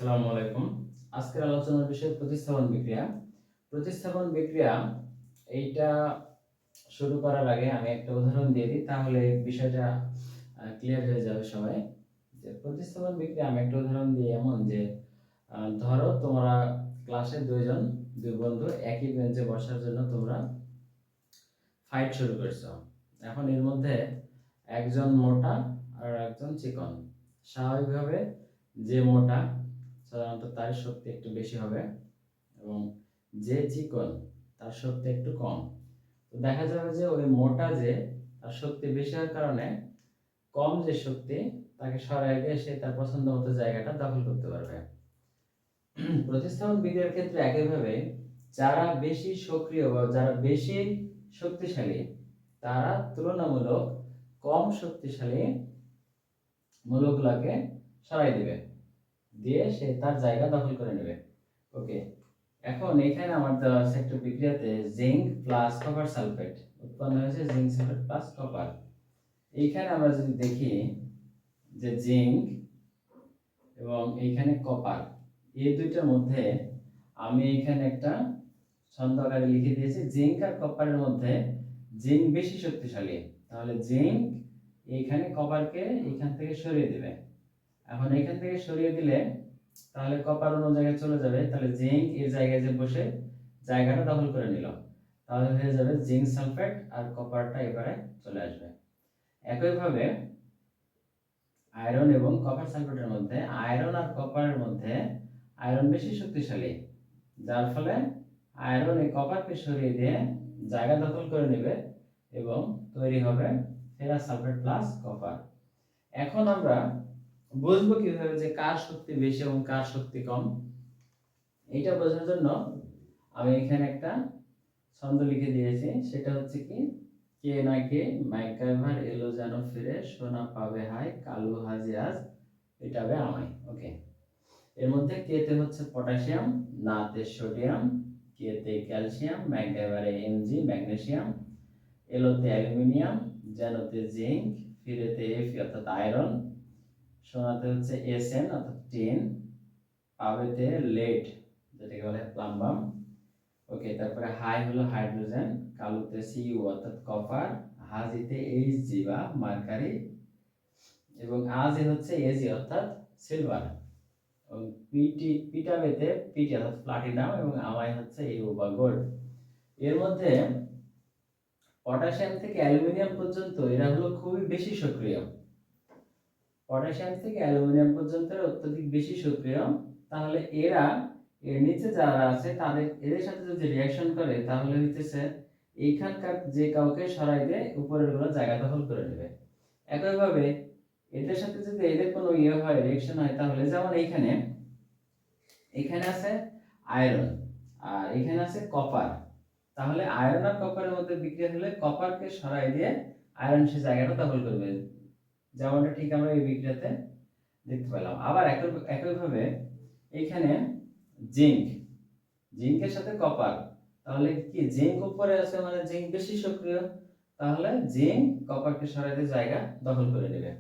আসসালামু আলাইকুম। আজকের আলোচনার বিষয় প্রতিস্থাপন বিক্রিয়া। প্রতিস্থাপন বিক্রিয়া এইটা শুরু করার আগে আমি একটা উদাহরণ দিয়ে দিই, তাহলে বিষয়টা ক্লিয়ার হয়ে যাবে সবাই। যে প্রতিস্থাপন বিক্রিয়া আমি একটা উদাহরণ দিই এমন যে ধরো তোমরা ক্লাসে দুই বন্ধু একই বেঞ্চে বসার জন্য তোমরা ফাইট শুরু করছো। এখন এর মধ্যে একজন মোটা আর একজন চিকন। স্বাভাবিকভাবে যে মোটা সাধারণত তার শক্তি একটু বেশি হবে এবং যে চিকন তার শক্তি একটু কম। তো দেখা যাবে যে ওই মোটা যে তার শক্তি বেশি হওয়ার কারণে কম যে শক্তি তাকে সরায় দিয়ে সে তার পছন্দ মতো জায়গাটা দখল করতে পারবে। প্রতিস্থাপন বিক্রিয়ার ক্ষেত্রে একইভাবে যারা বেশি সক্রিয় বা যারা বেশি শক্তিশালী তারা তুলনামূলক কম শক্তিশালী মৌলগুলোকে সরাই দিবে, দিয়ে সে তার জায়গা দখল করে নেবে। ওকে, এখন এখানে আমার দেওয়া আছে একটা বিক্রিয়াতে জিঙ্ক প্লাস কপার সালফেট উৎপন্ন হয়েছে, জিঙ্ক সালফেট প্লাস কপার। এইখানে আমরা যদি দেখি যে জিঙ্ক এবং এইখানে কপার, এই দুইটার মধ্যে আমি এখানে একটা ছন্দ আকারে লিখে দিয়েছি, জিঙ্ক আর কপারের মধ্যে জিঙ্ক বেশি শক্তিশালী, তাহলে জিঙ্ক এইখানে কপারকে এখান থেকে সরিয়ে দিবে। এখন এখান থেকে সরিয়ে দিলে তাহলে কপার অন্য জায়গায় চলে যাবে, তাহলে জিঙ্ক এই জায়গায় যে বসে জায়গাটা দখল করে নিল, তাহলে হয়ে যাবে জিঙ্ক সালফেট আর কপারটা এবারে চলে আসবে। একইভাবে আয়রন এবং কপার সালফেটের মধ্যে আয়রন আর কপারের মধ্যে আয়রন বেশি শক্তিশালী, যার ফলে আয়রন এই কপারকে সরিয়ে দিয়ে জায়গা দখল করে নেবে এবং তৈরি হবে ফেরাস সালফেট প্লাস কপার। এখন আমরা বুঝবো কিভাবে যে কার শক্তি বেশি এবং কার শক্তি কম। এইটা বোঝার জন্য আমি এখানে একটা ছন্দ লিখে দিয়েছি, সেটা হচ্ছে কি, কে না কে মাইকাইভার এলো যেন ফিরে, সোনা পাবে হাই কালু হাজি আজ এটাবে আমায়। ওকে, এর মধ্যে কেতে হচ্ছে পটাশিয়াম, নাতে সোডিয়াম, কেতে ক্যালসিয়াম, ম্যাগনেভারে এমজি ম্যাগনেসিয়াম, এলোতে অ্যালুমিনিয়াম, যেনতে জিঙ্ক, ফিরেতে এফ অর্থাৎ আয়রন, সোনাতে হচ্ছে এসএন অর্থাৎ টিন, পাবেতে লেড যেটাকে বলে প্লাম্বাম। ওকে, তারপরে হাই হলো হাইড্রোজেন, কালুতে সিইউ অর্থাৎ কপার, হাজিতে এইচজি বা মার্কারি, এবং আজে হচ্ছে এজি অর্থাৎ সিলভার, এবং পিটাবেতে পিটি অর্থাৎ প্লাটিনাম, এবং আমায় হচ্ছে ইউ বা গোল্ড। এর মধ্যে পটাশিয়াম থেকে অ্যালুমিনিয়াম পর্যন্ত এরা হলো খুবই বেশি সক্রিয়। পটাশিয়াম থেকে অ্যালুমিনিয়াম পর্যন্ত অত্যধিক বেশি সক্রিয়, তাহলে এরা এর নিচে যারা আছে এদের সাথে যদি রিঅ্যাকশন করে তাহলে হইতেছে এইখানকার যে কাউকে সরাই দিয়ে উপরের গুলো জায়গা দখল করে নেবে। একইভাবে এদের সাথে যদি এদের কোনো হয়, রিঅ্যাকশন হয়, তাহলে যেমন এখানে আছে আয়রন আর এখানে আছে কপার, তাহলে আয়রন আর কপারের মধ্যে বিক্রিয়া হলে কপারকে সরাই দিয়ে আয়রন সে জায়গাটা দখল করবে, যেমনটা ঠিক আমরা এই বিক্রিয়াতে দেখতে পেলাম। আবার একইভাবে এখানে জিঙ্ক, জিঙ্কের সাথে কপার, তাহলে কি জিঙ্ক উপরে আছে মানে জিঙ্ক বেশি সক্রিয়, তাহলে জিঙ্ক কপারকে সরাইতে জায়গা দখল করে নেবে।